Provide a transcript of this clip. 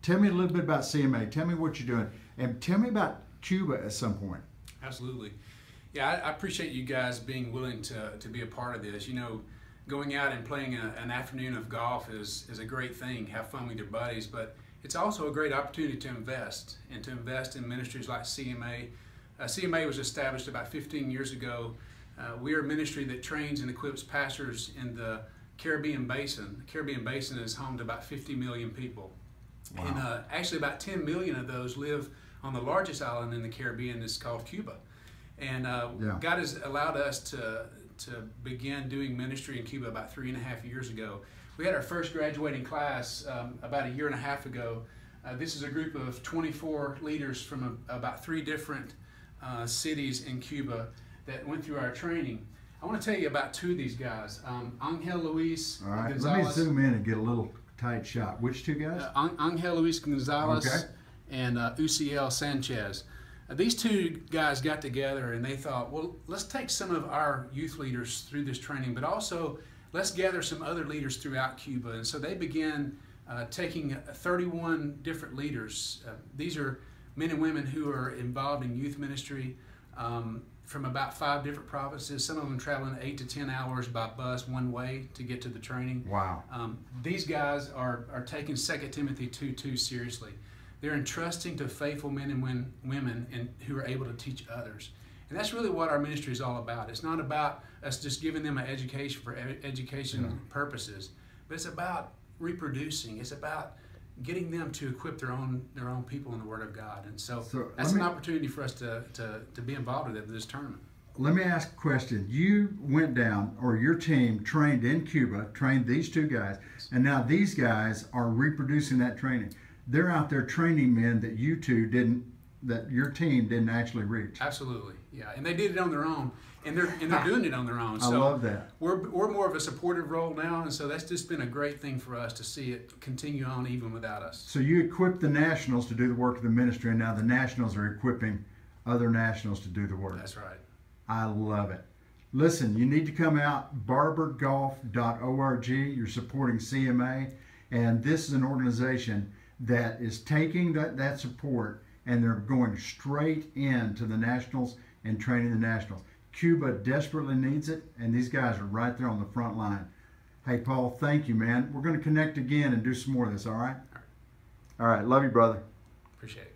tell me a little bit about CMA. Tell me what you're doing, and tell me about Cuba at some point. Absolutely. Yeah, I appreciate you guys being willing to be a part of this. You know, going out and playing an afternoon of golf is a great thing. Have fun with your buddies, but it's also a great opportunity to invest in ministries like CMA. CMA was established about 15 years ago. We are a ministry that trains and equips pastors in the Caribbean Basin. The Caribbean Basin is home to about 50 million people. Wow. And actually about 10 million of those live on the largest island in the Caribbean. That's called Cuba. And God has allowed us to begin doing ministry in Cuba about 3.5 years ago. We had our first graduating class about 1.5 years ago. This is a group of 24 leaders from about 3 different cities in Cuba that went through our training. I want to tell you about 2 of these guys, Angel Luis Gonzalez. Let me zoom in and get a little tight shot. Which 2 guys? Angel Luis Gonzalez and Uciel Sanchez. These 2 guys got together and they thought, well, let's take some of our youth leaders through this training, but also let's gather some other leaders throughout Cuba. And so they began taking 31 different leaders. These are men and women who are involved in youth ministry from about 5 different provinces, some of them traveling 8 to 10 hours by bus one way to get to the training. Wow. These guys are taking 2 Timothy 2:2 seriously. They're entrusting to faithful men and women who are able to teach others. And that's really what our ministry is all about. It's not about us just giving them an education for education purposes, but it's about reproducing. It's about getting them to equip their own people in the Word of God. And so that's an opportunity for us to be involved with this tournament. Let me ask a question. You went down, or your team trained in Cuba, trained these 2 guys, and now these guys are reproducing that training. They're out there training men that you 2 didn't, that your team didn't actually reach. Absolutely, yeah. And they did it on their own, and they're doing it on their own. So I love that. We're more of a supportive role now, and so that's just been a great thing for us to see it continue on even without us. So you equip the nationals to do the work of the ministry, and now the nationals are equipping other nationals to do the work. That's right. I love it. Listen, you need to come out, barbergolf.org. You're supporting CMA, and this is an organization that is taking that support, and they're going straight into the nationals and training the nationals. Cuba desperately needs it, and these guys are right there on the front line. Hey, Paul, thank you, man. We're going to connect again and do some more of this, all right? All right. Love you, brother. Appreciate it.